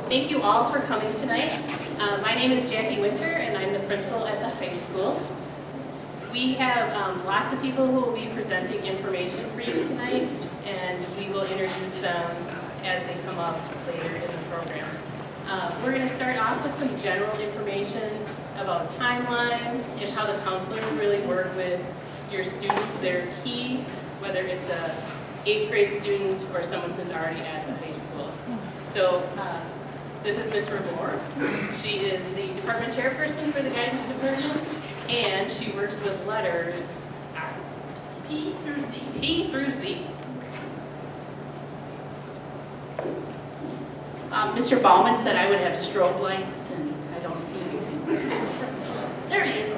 Thank you all for coming tonight. My name is Jackie Winter, and I'm the principal at the high school. We have lots of people who will be presenting information for you tonight, and we will introduce them as they come up later in the program. We're going to start off with some general information about timeline and how the counselors really work with your students. They're key, whether it's a 8th grade student or someone who's already at the high school. So this is Ms. Moore. She is the department chairperson for the guidance department, and she works with letters P through Z. P through Z. Mr. Baumann said I would have strobe lights, and I don't see anything. There he is.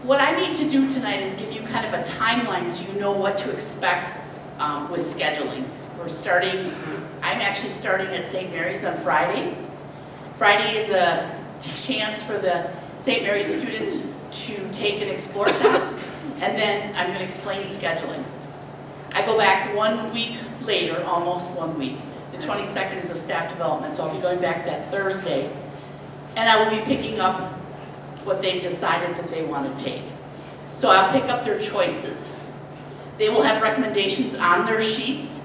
What I need to do tonight is give you kind of a timeline so you know what to expect with scheduling. I'm actually starting at St. Mary's on Friday. Friday is a chance for the St. Mary's students to take an Explore test, and then I'm going to explain scheduling. I go back 1 week later, almost 1 week. The 22nd is a staff development, so I'll be going back that Thursday, and I will be picking up what they've decided that they want to take. So I'll pick up their choices. They will have recommendations on their sheets,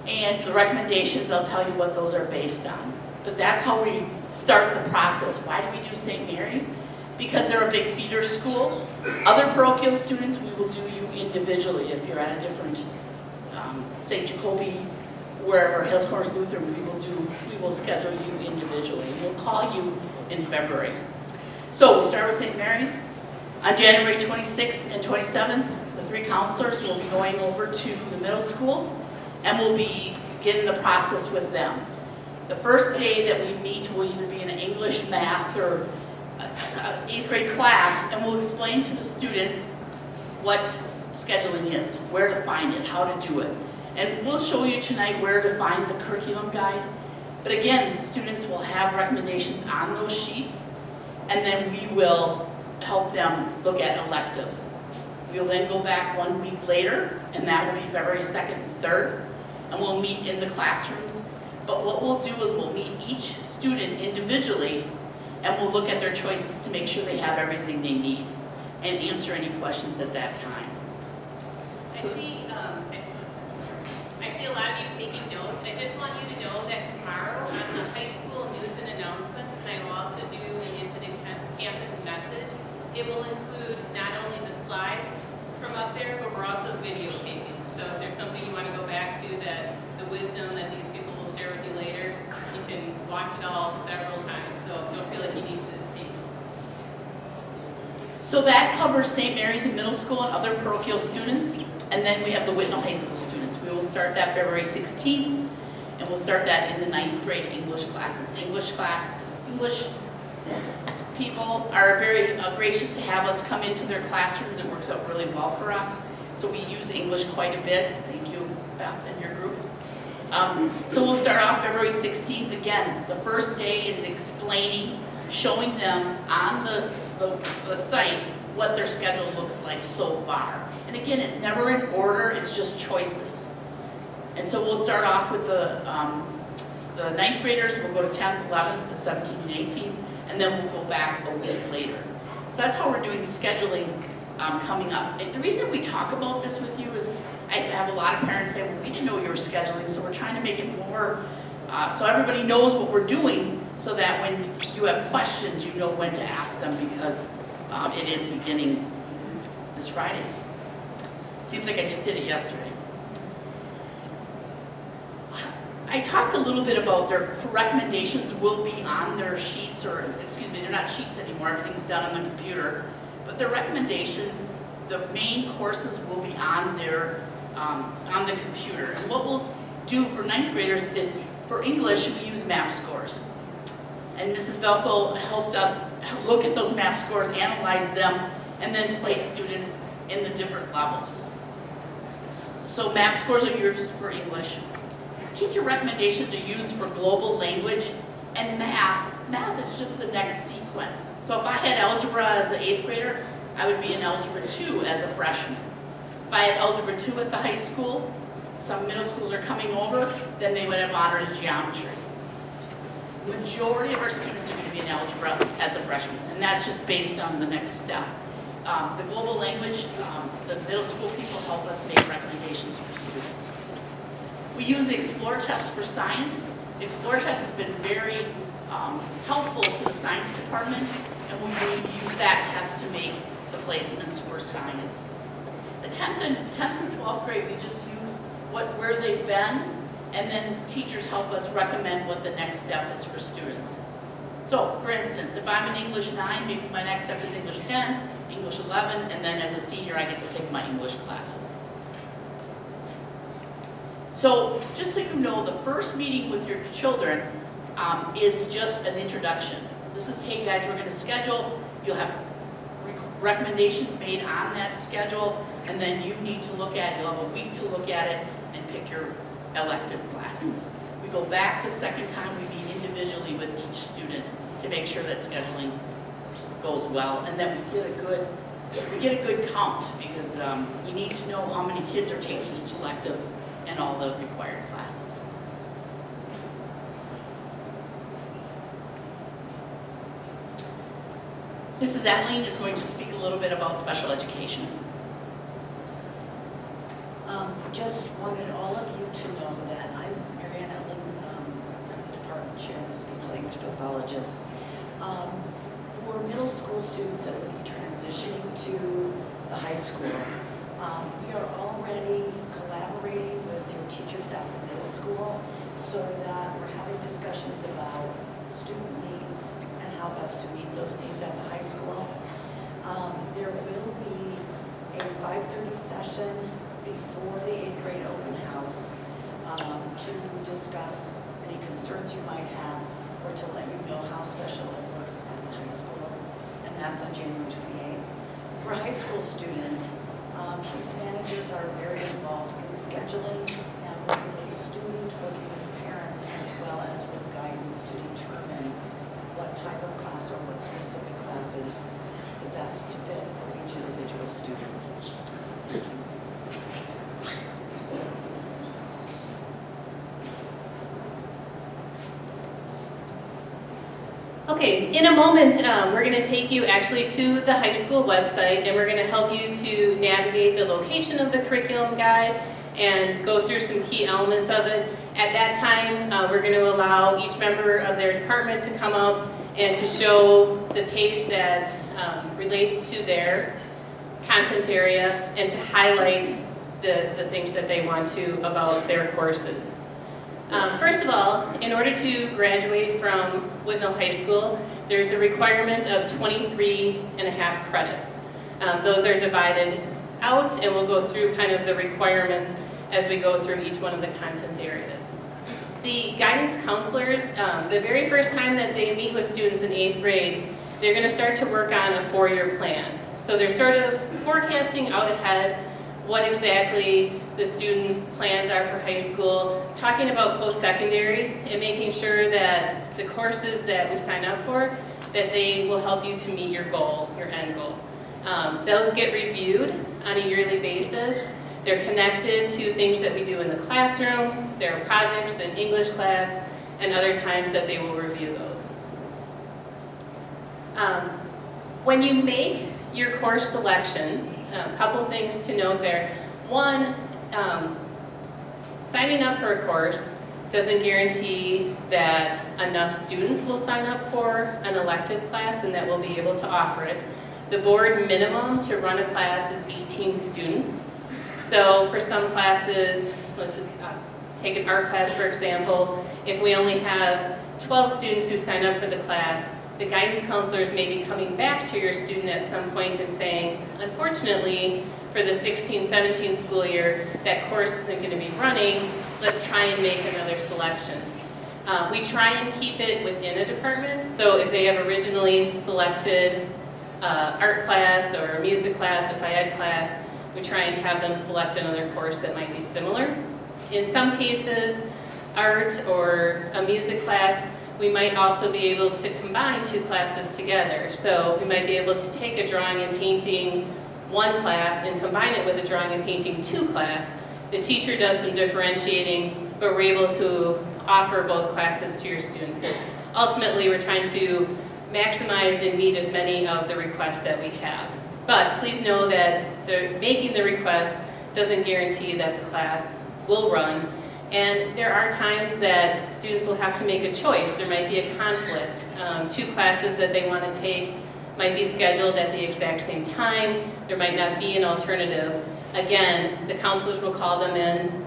and the recommendations, I'll tell you what those are based on. But that's how we start the process. Why do we do St. Mary's? Because they're a big feeder school. Other parochial students, we will do you individually. If you're at a different, St. Jacoby, wherever, Hills Corners Lutheran, we will schedule you individually. We'll call you in February. So we start with St. Mary's. On January 26th and 27th, the 3 counselors will be going over to the middle school, and we'll be getting the process with them. The first day that we meet will either be an English, math, or 8th grade class, and we'll explain to the students what scheduling is, where to find it, how to do it. And we'll show you tonight where to find the curriculum guide. But again, students will have recommendations on those sheets, and then we will help them look at electives. We'll then go back 1 week later, and that will be February 2nd and 3rd, and we'll meet in the classrooms. But what we'll do is we'll meet each student individually, and we'll look at their choices to make sure they have everything they need and answer any questions at that time. I see a lot of you taking notes. I just want you to know that tomorrow on the high school news and announcements, and I will also do an Infinite Campus message, it will include not only the slides from up there, but we're also videotaping. So if there's something you want to go back to, that the wisdom that these people will share with you later, you can watch it all several times. So don't feel like you need to take notes. So that covers St. Mary's in middle school and other parochial students. And then we have the Whitnall High School students. We will start that February 16th, and we'll start that in the 9th grade English classes. English people are very gracious to have us come into their classrooms. It works out really well for us. So we use English quite a bit. Thank you, Beth, and your group. So we'll start off February 16th. Again, the first day is explaining, showing them on the site what their schedule looks like so far. And again, it's never in order, it's just choices. And so we'll start off with the 9th graders. We'll go to 10th, 11th, the 17th, and 18th, and then we'll go back a week later. So that's how we're doing scheduling coming up. And the reason we talk about this with you is I have a lot of parents say, well, we didn't know you were scheduling, so we're trying to make it more, so everybody knows what we're doing, so that when you have questions, you know when to ask them, because it is beginning this Friday. Seems like I just did it yesterday. I talked a little bit about their recommendations will be on their sheets, or excuse me, they're not sheets anymore, everything's done on the computer. But their recommendations, the main courses will be on the computer. And what we'll do for 9th graders is, for English, we use map scores. And Mrs. Velko helped us look at those map scores, analyze them, and then place students in the different levels. So map scores are used for English. Teacher recommendations are used for global language, and math. Math is just the next sequence. So if I had algebra as an 8th grader, I would be in algebra 2 as a freshman. If I had algebra 2 at the high school, some middle schools are coming over, then they would have honors geometry. Majority of our students are going to be in algebra as a freshman, and that's just based on the next step. The global language, the middle school people help us make recommendations for students. We use the Explore test for science. The Explore test has been very helpful to the science department, and we will use that test to make the placements for science. The 10th through 12th grade, we just use where they've been, and then teachers help us recommend what the next step is for students. So, for instance, if I'm in English 9, maybe my next step is English 10, English 11, and then as a senior, I get to pick my English classes. So, just so you know, the first meeting with your children is just an introduction. This is, hey guys, we're going to schedule. You'll have recommendations made on that schedule, and then you need to look at it. You'll have a week to look at it and pick your elective classes. We go back the second time we meet individually with each student to make sure that scheduling goes well, and then we get a good count, because you need to know how many kids are taking each elective and all the required classes. Mrs. Etling is going to speak a little bit about special education. Just wanted all of you to know that I'm Marianne Ellings, department chair and speech language pathologist. For middle school students that will be transitioning to the high school, we are already collaborating with your teachers at the middle school so that we're having discussions about student needs and how best to meet those needs at the high school. There will be a 5:30 session before the 8th grade open house to discuss any concerns you might have or to let you know how special ed works at the high school, and that's on January 28th. For high school students, case managers are very involved in scheduling and working with the student, working with parents, as well as with guidance to determine what type of class or what specific class is the best fit for each individual student. Okay, in a moment, we're going to take you actually to the high school website, and we're going to help you to navigate the location of the curriculum guide and go through some key elements of it. At that time, we're going to allow each member of their department to come up and to show the page that relates to their content area and to highlight the things that they want to about their courses. First of all, in order to graduate from Whitnall High School, there's a requirement of 23.5 credits. Those are divided out, and we'll go through kind of the requirements as we go through each one of the content areas. The guidance counselors, the very first time that they meet with students in 8th grade, they're going to start to work on a 4-year plan. So they're sort of forecasting out ahead what exactly the students' plans are for high school, talking about post-secondary, and making sure that the courses that we sign up for, that they will help you to meet your goal, your end goal. Those get reviewed on a yearly basis. They're connected to things that we do in the classroom. There are projects in English class, and other times that they will review those. When you make your course selection, a couple things to note there. One, signing up for a course doesn't guarantee that enough students will sign up for an elective class and that we'll be able to offer it. The board minimum to run a class is 18 students. So for some classes, let's just take an art class for example, if we only have 12 students who sign up for the class, the guidance counselors may be coming back to your student at some point and saying, unfortunately, for the 16-17 school year, that course isn't going to be running, let's try and make another selection. We try and keep it within a department, so if they have originally selected art class or music class, a Phi-Ed class, we try and have them select another course that might be similar. In some cases, art or a music class, we might also be able to combine 2 classes together. So we might be able to take a drawing and painting 1 class and combine it with a drawing and painting 2 class the teacher does some differentiating, but we're able to offer both classes to your student. Because ultimately, we're trying to maximize and meet as many of the requests that we have. But please know that making the request doesn't guarantee that the class will run. And there are times that students will have to make a choice. There might be a conflict. 2 classes that they want to take might be scheduled at the exact same time. There might not be an alternative. Again, the counselors will call them in,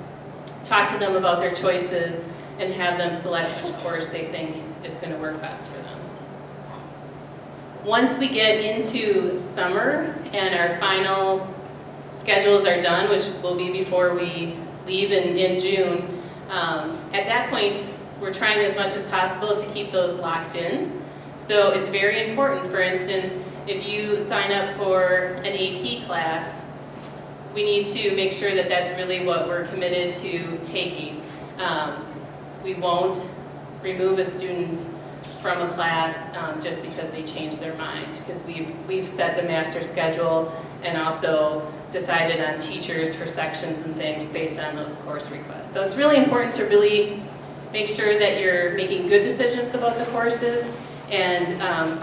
talk to them about their choices, and have them select which course they think is going to work best for them. Once we get into summer and our final schedules are done, which will be before we leave in June, at that point, we're trying as much as possible to keep those locked in. So it's very important, for instance, if you sign up for an AP class, we need to make sure that that's really what we're committed to taking. We won't remove a student from a class just because they change their mind, because we've set the master schedule and also decided on teachers for sections and things based on those course requests. So it's really important to really make sure that you're making good decisions about the courses, and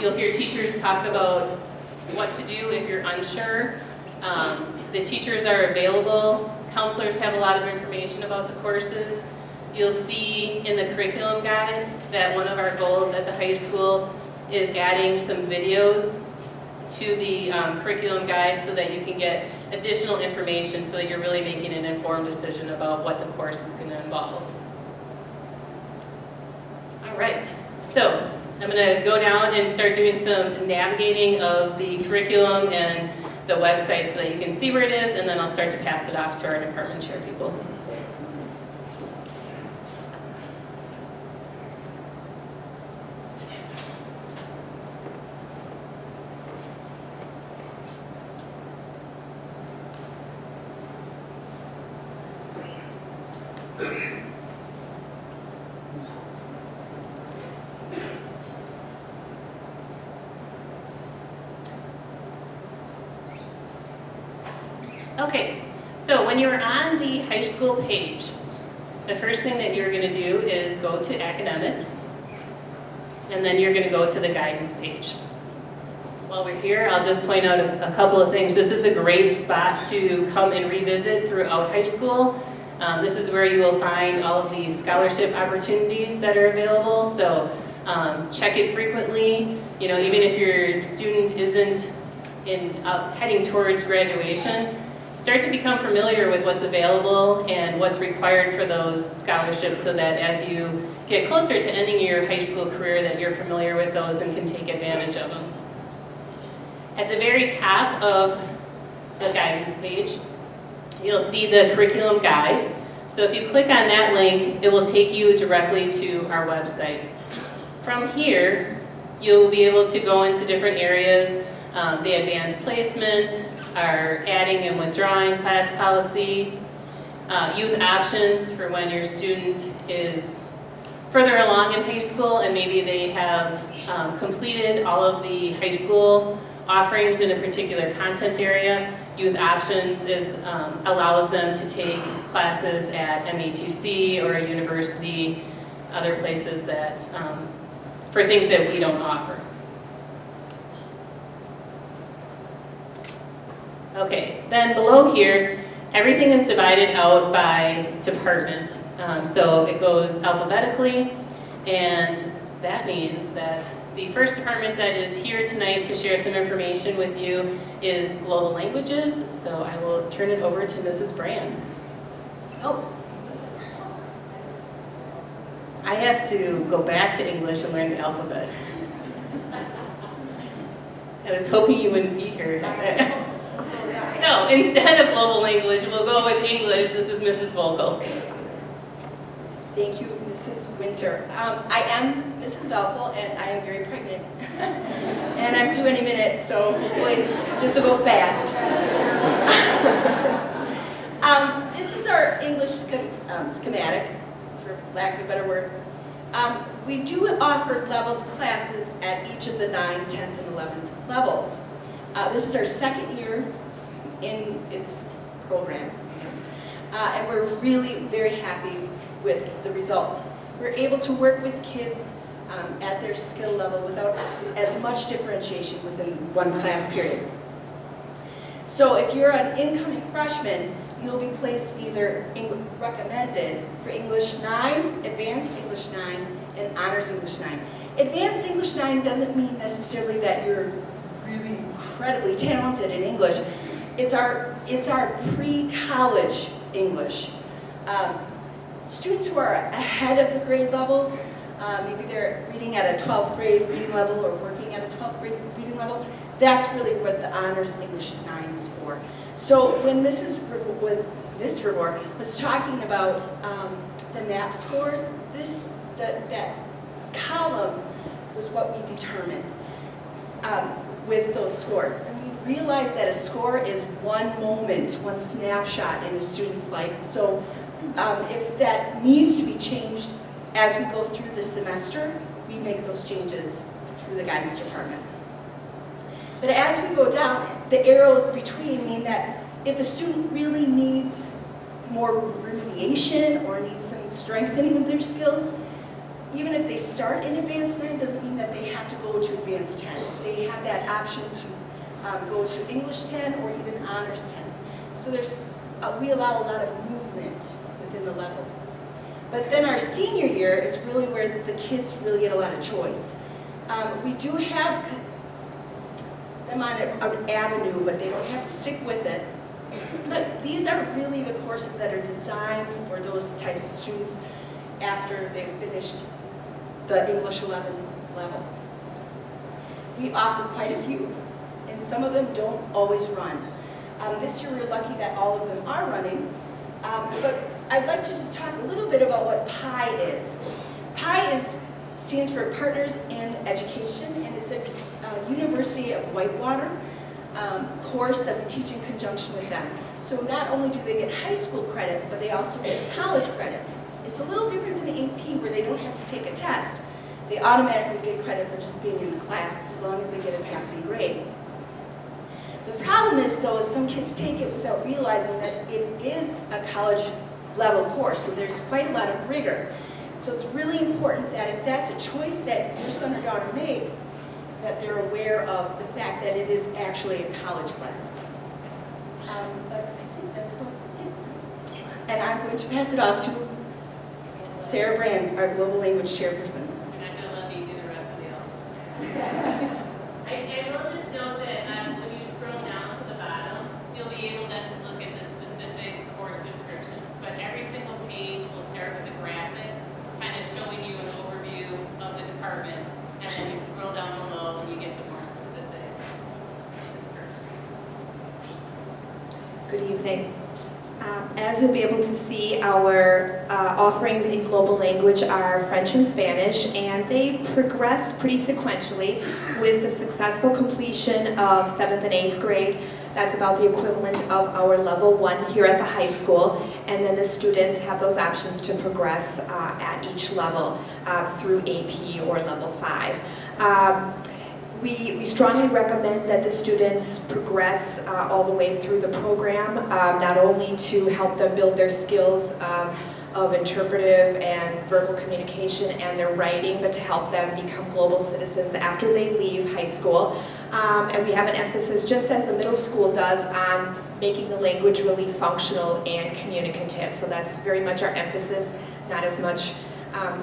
you'll hear teachers talk about what to do if you're unsure. The teachers are available. Counselors have a lot of information about the courses. You'll see in the curriculum guide that one of our goals at the high school is adding some videos to the curriculum guide so that you can get additional information so that you're really making an informed decision about what the course is going to involve. All right, so I'm going to go down and start doing some navigating of the curriculum and the website so that you can see where it is, and then I'll start to pass it off to our department chair people. Okay, so when you're on the high school page, the first thing that you're going to do is go to academics, and then you're going to go to the guidance page. While we're here, I'll just point out a couple of things. This is a great spot to come and revisit throughout high school. This is where you will find all of the scholarship opportunities that are available, so check it frequently. You know, even if your student isn't heading towards graduation, start to become familiar with what's available and what's required for those scholarships so that as you get closer to ending your high school career that you're familiar with those and can take advantage of them. At the very top of the guidance page, you'll see the curriculum guide. So if you click on that link, it will take you directly to our website. From here, you'll be able to go into different areas, the advanced placement, our adding and withdrawing class policy, youth options for when your student is further along in high school and maybe they have completed all of the high school offerings in a particular content area. Youth options allows them to take classes at MATC or a university, other places that, for things that we don't offer. Okay, then below here, everything is divided out by department. So it goes alphabetically, and that means that the first department that is here tonight to share some information with you is Global Languages, so I will turn it over to Mrs. Brand. Oh, I have to go back to English and learn the alphabet. I was hoping you wouldn't be here. So instead of Global Language, we'll go with English. This is Mrs. Vogel. Thank you, Mrs. Winter. I am Mrs. Velkel, and I am very pregnant. And I'm due any minute, so hopefully this will go fast. This is our English schematic, for lack of a better word. We do offer leveled classes at each of the 9th, 10th, and 11th levels. This is our second year in its program. and we're really very happy with the results. We're able to work with kids at their skill level without as much differentiation within one class period. So if you're an incoming freshman, you'll be placed either recommended for English 9, Advanced English 9, and Honors English 9. Advanced English 9 doesn't mean necessarily that you're really incredibly talented in English. It's our pre-college English. Students who are ahead of the grade levels, maybe they're reading at a 12th grade reading level or working at a 12th grade reading level, that's really what the Honors English 9 is for. So when Ms. Rivor was talking about the MAP scores, that column was what we determined with those scores. And we realized that a score is one moment, one snapshot in a student's life. So if that needs to be changed as we go through the semester, we make those changes through the guidance department. But as we go down, the arrows between mean that if a student really needs more remediation or needs some strengthening of their skills, even if they start in Advanced 9, doesn't mean that they have to go to Advanced 10. They have that option to go to English 10 or even Honors 10. So we allow a lot of movement within the levels. But then our senior year is really where the kids really get a lot of choice. We do have them on an avenue, but they don't have to stick with it. But these are really the courses that are designed for those types of students after they've finished the English 11 level. We offer quite a few, and some of them don't always run. This year we're lucky that all of them are running, but I'd like to just talk a little bit about what PI is. PI stands for Partners in Education, and it's a University of Whitewater course that we teach in conjunction with them. So not only do they get high school credit, but they also get college credit. It's a little different than AP where they don't have to take a test. They automatically get credit for just being in the class as long as they get a passing grade. The problem is, though, is some kids take it without realizing that it is a college level course, so there's quite a lot of rigor. So it's really important that if that's a choice that your son or daughter makes, that they're aware of the fact that it is actually a college class. But I think that's about it. And I'm going to pass it off to Sarah Brand, our Global Language Chairperson. And I'm going to let you do the rest of the I will just note that when you scroll down to the bottom, you'll be able then to look at the specific course descriptions. But every single page will start with a graphic, kind of showing you an overview of the department, and then you scroll down below and you get the more specific description. Good evening. As you'll be able to see, our offerings in global language are French and Spanish, and they progress pretty sequentially with the successful completion of 7th and 8th grade. That's about the equivalent of our level 1 here at the high school, and then the students have those options to progress at each level through AP or level 5. We strongly recommend that the students progress all the way through the program, not only to help them build their skills of interpretive and verbal communication and their writing, but to help them become global citizens after they leave high school. And we have an emphasis, just as the middle school does, on making the language really functional and communicative. So that's very much our emphasis, not as much.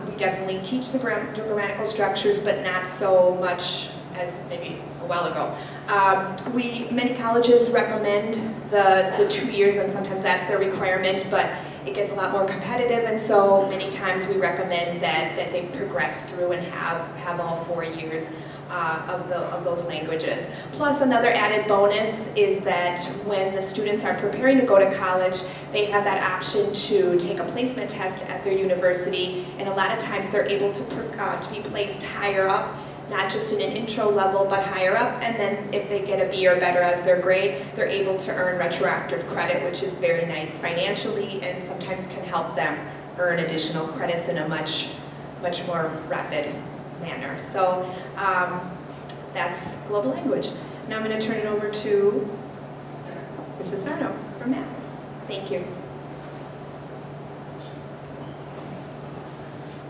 We definitely teach the grammatical structures, but not so much as maybe a while ago. Many colleges recommend the 2 years, and sometimes that's their requirement, but it gets a lot more competitive, and so many times we recommend that they progress through and have all 4 years of those languages. Plus, another added bonus is that when the students are preparing to go to college, they have that option to take a placement test at their university, and a lot of times they're able to be placed higher up, not just in an intro level, but higher up, and then if they get a B or better as their grade, they're able to earn retroactive credit, which is very nice financially and sometimes can help them earn additional credits in a much more rapid manner. So that's global language. Now I'm going to turn it over to Mrs. Sato from math. Thank you.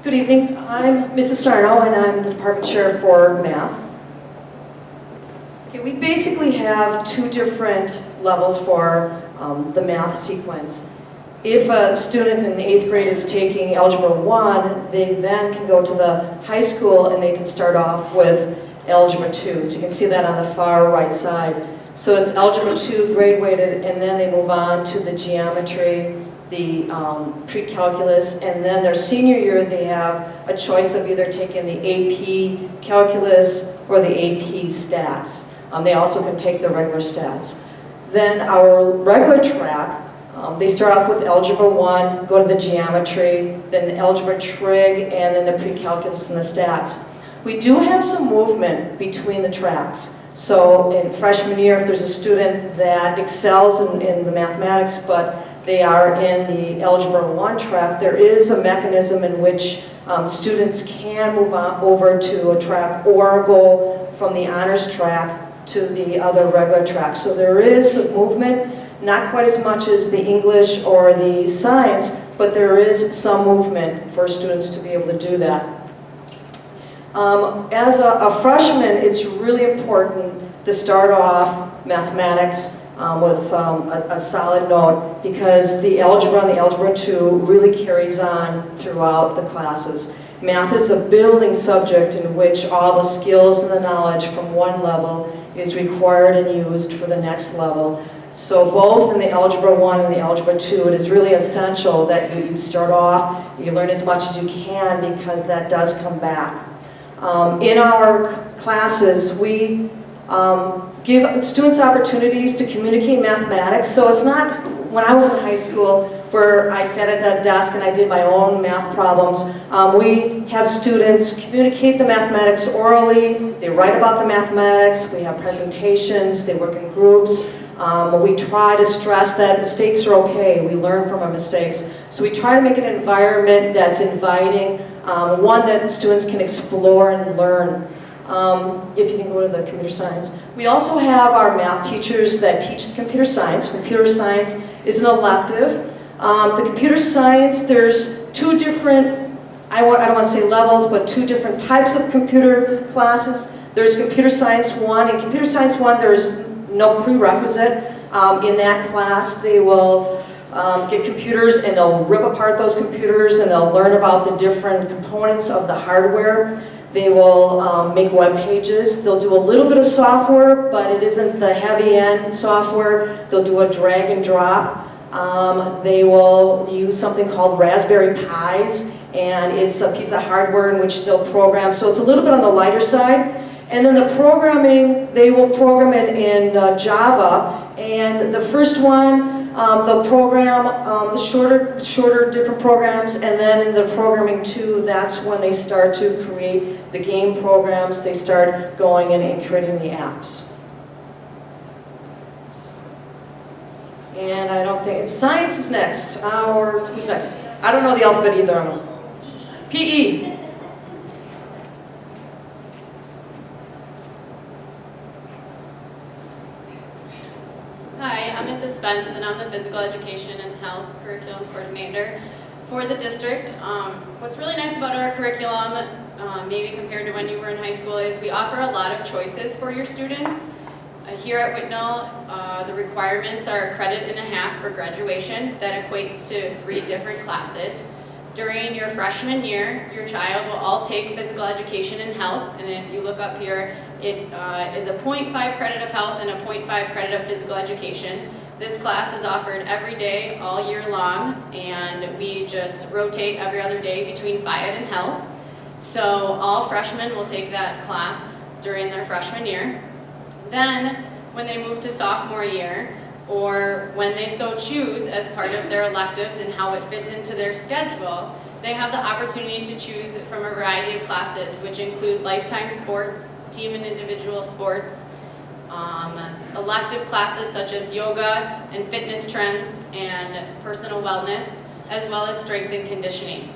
Good evening. I'm Mrs. Sarno, and I'm the department chair for math. Okay, we basically have two different levels for the math sequence. If a student in the 8th grade is taking Algebra 1, they then can go to the high school and they can start off with Algebra 2. So you can see that on the far right side. So it's Algebra 2 grade weighted, and then they move on to the geometry, the pre-calculus, and then their senior year they have a choice of either taking the AP calculus or the AP stats. They also can take the regular stats. Then our regular track, they start off with Algebra 1, go to the geometry, then Algebra Trig, and then the pre-calculus and the stats. We do have some movement between the tracks. So in freshman year, if there's a student that excels in the mathematics, but they are in the Algebra 1 track, there is a mechanism in which students can move on over to a track or go from the honors track to the other regular track. So there is some movement, not quite as much as the English or the science, but there is some movement for students to be able to do that. As a freshman, it's really important to start off mathematics with a solid note, because the algebra and the Algebra 2 really carries on throughout the classes. Math is a building subject in which all the skills and the knowledge from one level is required and used for the next level. So both in the Algebra 1 and the Algebra 2, it is really essential that you start off, you learn as much as you can, because that does come back. In our classes, we give students opportunities to communicate mathematics. So it's not, when I was in high school, where I sat at that desk and I did my own math problems. We have students communicate the mathematics orally, they write about the mathematics, we have presentations, they work in groups. We try to stress that mistakes are okay, we learn from our mistakes. So we try to make an environment that's inviting, one that students can explore and learn. If you can go to the computer science. We also have our math teachers that teach computer science. Computer science is an elective. The computer science, there's two different, I don't want to say levels, but two different types of computer classes. There's Computer Science 1. In Computer Science 1, there's no prerequisite. In that class, they will get computers and they'll rip apart those computers and they'll learn about the different components of the hardware. They will make web pages. They'll do a little bit of software, but it isn't the heavy end software. They'll do a drag and drop. They will use something called Raspberry Pis, and it's a piece of hardware in which they'll program. So it's a little bit on the lighter side. And then the programming, they will program it in Java. And the first one, they'll program the shorter different programs, and then in the programming 2, that's when they start to create the game programs. They start going in and creating the apps. And I don't think, science is next, or who's next? I don't know the alphabet either. PE. Hi, I'm Mrs. Spence, and I'm the Physical Education and Health Curriculum Coordinator for the district. What's really nice about our curriculum, maybe compared to when you were in high school, is we offer a lot of choices for your students. Here at Whitnall, the requirements are a credit and a half for graduation. That equates to 3 different classes. During your freshman year, your child will all take physical education and health, and if you look up here, it is a 0.5 credit of health and a 0.5 credit of physical education. This class is offered every day, all year long, and we just rotate every other day between Phy-Ed and health. So all freshmen will take that class during their freshman year. Then, when they move to sophomore year, or when they so choose as part of their electives and how it fits into their schedule, they have the opportunity to choose from a variety of classes, which include lifetime sports, team and individual sports, elective classes such as yoga and fitness trends and personal wellness, as well as strength and conditioning.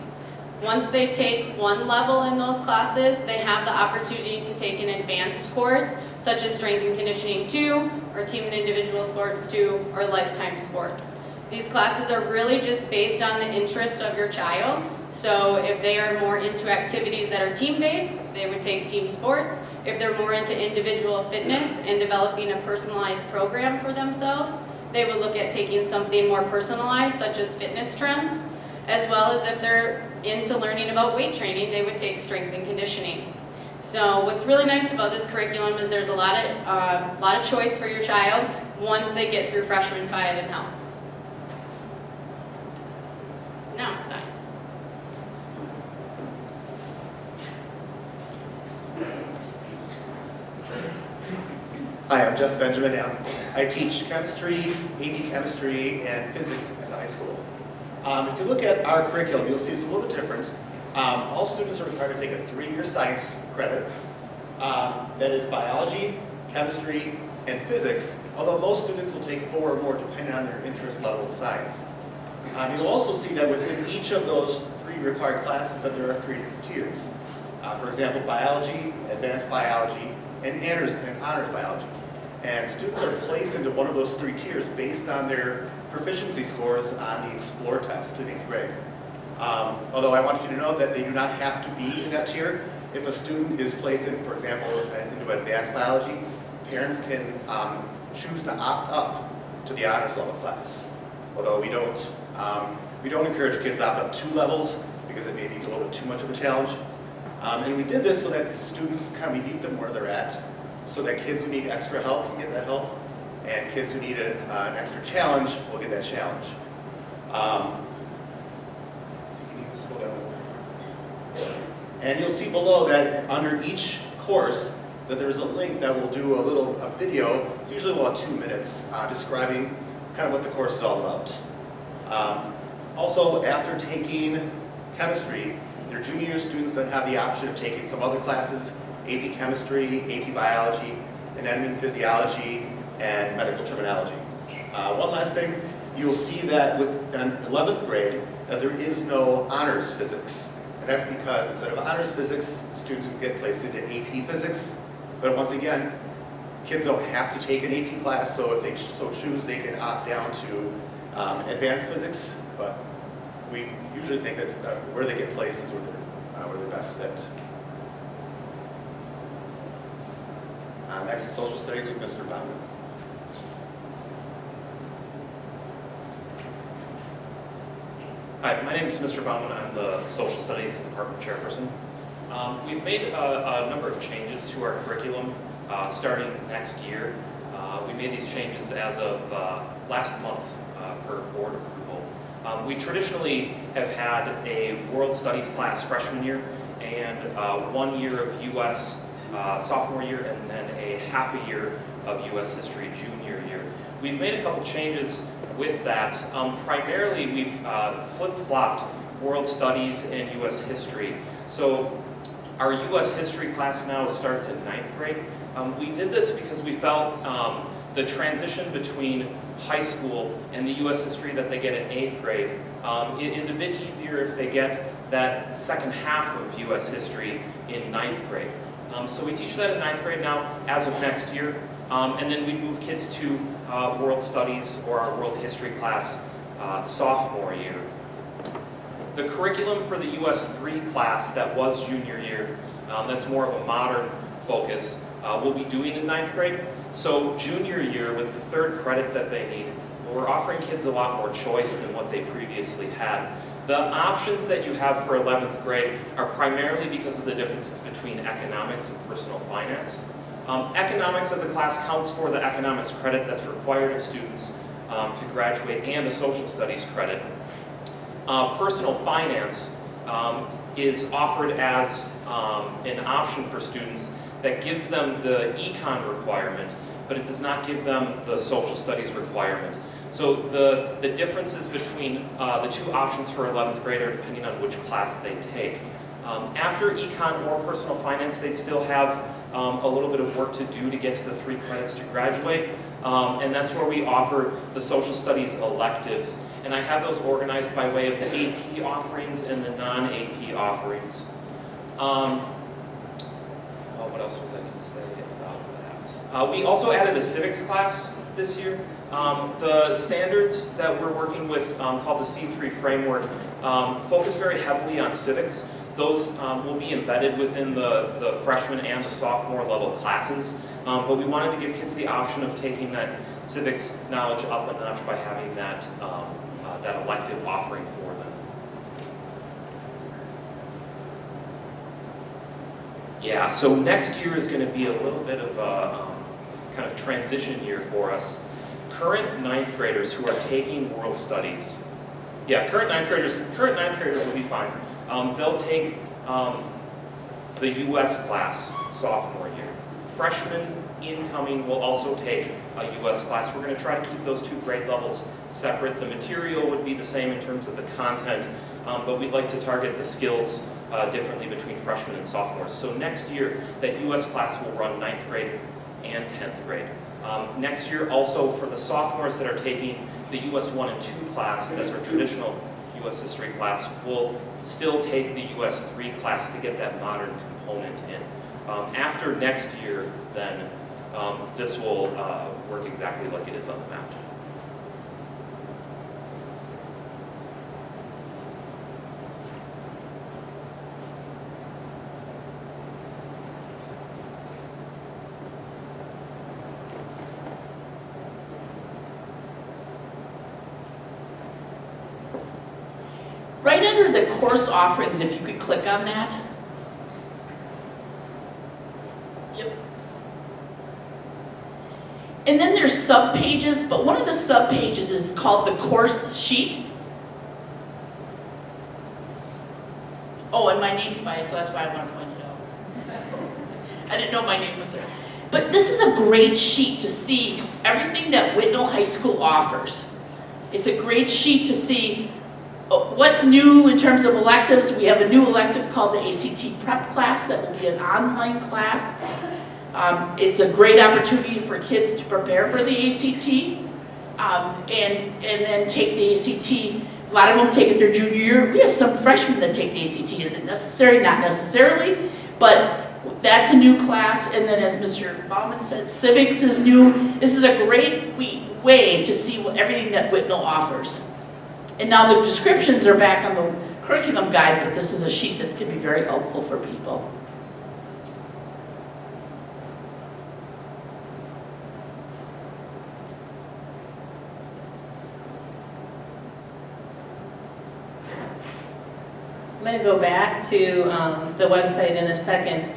Once they take one level in those classes, they have the opportunity to take an advanced course, such as Strength and Conditioning 2, or Team and Individual Sports 2, or Lifetime Sports. These classes are really just based on the interests of your child. So if they are more into activities that are team-based, they would take team sports. If they're more into individual fitness and developing a personalized program for themselves, they would look at taking something more personalized, such as fitness trends, as well as if they're into learning about weight training, they would take strength and conditioning. So what's really nice about this curriculum is there's a lot of choice for your child once they get through freshman 5 in health. Now it's science. Hi, I'm Jeff Benjamin. I teach chemistry, AP chemistry, and physics at the high school. If you look at our curriculum, you'll see it's a little bit different. All students are required to take a 3-year science credit. That is biology, chemistry, and physics, although most students will take 4 or more depending on their interest level in science. You'll also see that within each of those 3 required classes that there are 3 different tiers. For example, biology, advanced biology, and honors biology. And students are placed into one of those 3 tiers based on their proficiency scores on the Explore test in 8th grade. Although I want you to know that they do not have to be in that tier. If a student is placed in, for example, into advanced biology, parents can choose to opt up to the honors level class. Although we don't encourage kids to opt up 2 levels because it may be a little bit too much of a challenge. And we did this so that the students kind of meet them where they're at, so that kids who need extra help can get that help, and kids who need an extra challenge will get that challenge. And you'll see below that under each course that there's a link that will do a video, it's usually about 2 minutes, describing kind of what the course is all about. Also, after taking chemistry, there are junior year students that have the option of taking some other classes, AP chemistry, AP biology, anatomy and physiology, and medical terminology. One last thing, you'll see that with 11th grade that there is no honors physics. And that's because instead of honors physics, students will get placed into AP physics. But once again, kids don't have to take an AP class, so if they so choose, they can opt down to advanced physics. But we usually think that where they get placed is where they're best fit. Next is social studies with Mr. Bauman. Hi, my name is Mr. Bauman. I'm the Social Studies Department Chairperson. We've made a number of changes to our curriculum starting next year. We made these changes as of last month per board approval. We traditionally have had a World Studies class freshman year and 1 year of U.S. Sophomore year, and then a half a year of U.S. history junior year. We've made a couple changes with that. Primarily, we've flip-flopped World Studies and U.S. history. So our U.S. history class now starts in 9th grade. We did this because we felt the transition between high school and the U.S. history that they get in 8th grade it is a bit easier if they get that second half of U.S. history in 9th grade. So we teach that in 9th grade now as of next year, and then we move kids to World Studies or our World History class sophomore year. The curriculum for the US 3 class that was junior year, that's more of a modern focus, we'll be doing in 9th grade. So junior year, with the 3rd credit that they need, we're offering kids a lot more choice than what they previously had. The options that you have for 11th grade are primarily because of the differences between economics and personal finance. Economics as a class counts for the economics credit that's required of students to graduate and the social studies credit. Personal finance is offered as an option for students that gives them the econ requirement, but it does not give them the social studies requirement. So the differences between the 2 options for 11th grade are depending on which class they take. After econ or personal finance, they'd still have a little bit of work to do to get to the 3 credits to graduate. And that's where we offer the social studies electives. And I have those organized by way of the AP offerings and the non-AP offerings. What else was I going to say about that? We also added a civics class this year. The standards that we're working with, called the C3 framework, focus very heavily on civics. Those will be embedded within the freshman and the sophomore level classes, but we wanted to give kids the option of taking that civics knowledge up a notch by having that, that elective offering for them. Yeah, so next year is going to be a little bit of a kind of transition year for us. Current ninth graders who are taking world studies, yeah, current ninth graders will be fine. They'll take the U.S. class sophomore year. Freshmen incoming will also take a U.S. class. We're going to try to keep those two grade levels separate. The material would be the same in terms of the content, but we'd like to target the skills differently between freshmen and sophomores. So next year, that U.S. class will run 9th grade and 10th grade. Next year, also for the sophomores that are taking the U.S. 1 and 2 class, that's our traditional U.S. history class, will still take the U.S. 3 class to get that modern component in. After next year, then, this will work exactly like it is on the map. Right under the course offerings, if you could click on that. Yep. And then there's sub-pages, but one of the sub-pages is called the course sheet. Oh, and my name's by it, so that's why I want to point it out. I didn't know my name was there. But this is a great sheet to see everything that Whitnall High School offers. It's a great sheet to see what's new in terms of electives. We have a new elective called the ACT Prep class that will be an online class. It's a great opportunity for kids to prepare for the ACT and then take the ACT. A lot of them take it their junior year. We have some freshmen that take the ACT. Is it necessary? Not necessarily, but that's a new class. And then as Mr. Baumann said, civics is new. This is a great way to see everything that Whitnall offers. And now the descriptions are back on the curriculum guide, but this is a sheet that can be very helpful for people. I'm going to go back to the website in a second.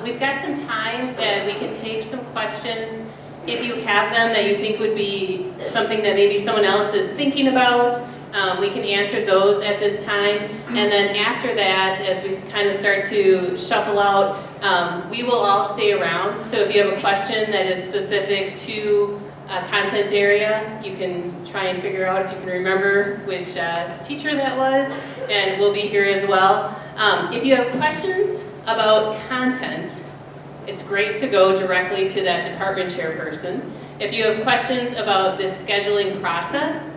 We've got some time that we can take some questions. If you have them that you think would be something that maybe someone else is thinking about, we can answer those at this time. And then after that, as we kind of start to shuffle out, we will all stay around. So if you have a question that is specific to a content area, you can try and figure out if you can remember which teacher that was, and we'll be here as well. If you have questions about content, it's great to go directly to that department chairperson. If you have questions about the scheduling process,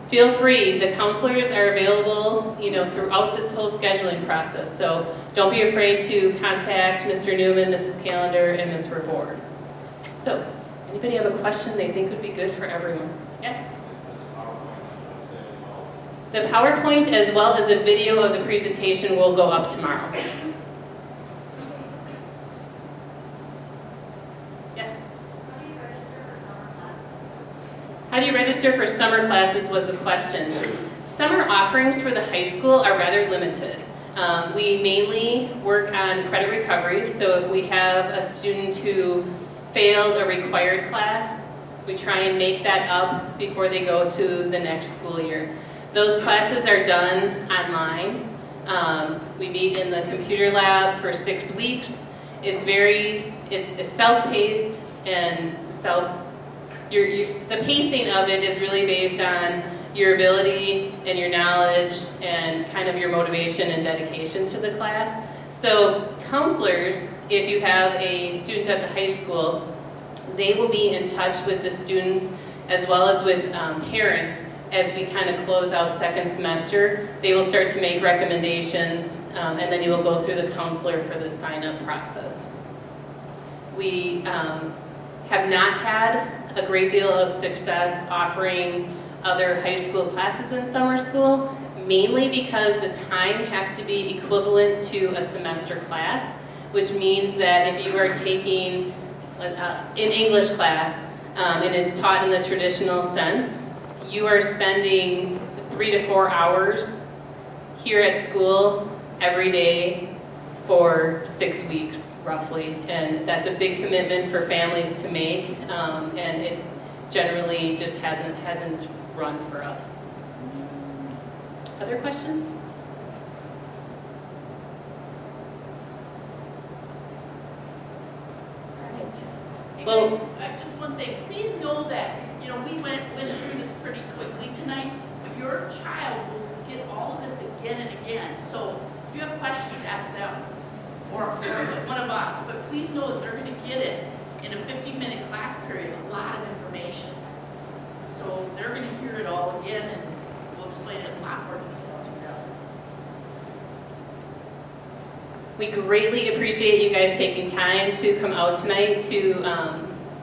feel free. The counselors are available, throughout this whole scheduling process. So don't be afraid to contact Mr. Newman, Mrs. Callender, and Ms. Reward. So, anybody have a question they think would be good for everyone? Yes? The PowerPoint as well as a video of the presentation will go up tomorrow. Yes? How do you register for summer classes was the question. Summer offerings for the high school are rather limited. We mainly work on credit recovery, so if we have a student who failed a required class, we try and make that up before they go to the next school year. Those classes are done online. We meet in the computer lab for 6 weeks. It's self-paced and the pacing of it is really based on your ability and your knowledge and kind of your motivation and dedication to the class. So counselors, if you have a student at the high school, they will be in touch with the students as well as with parents as we kind of close out second semester. They will start to make recommendations and then you will go through the counselor for the sign-up process. We have not had a great deal of success offering other high school classes in summer school, mainly because the time has to be equivalent to a semester class, which means that if you are taking an English class and it's taught in the traditional sense, you are spending 3 to 4 hours here at school every day for 6 weeks, roughly. And that's a big commitment for families to make, and it generally just hasn't run for us. Other questions? Hey Well- guys, just one thing, please know that, we went through this pretty quickly tonight, but your child will get all of this again and again. So if you have questions, ask them, or one of us, but please know that they're gonna get it in a 50-minute class period, a lot of information. So they're gonna hear it all again, and we'll explain it in a lot more detail to them. We greatly appreciate you guys taking time to come out tonight to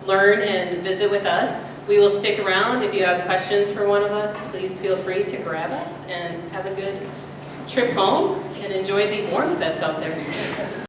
learn and visit with us. We will stick around. If you have questions for one of us, please feel free to grab us, and have a good trip home and enjoy the warmth that's out there.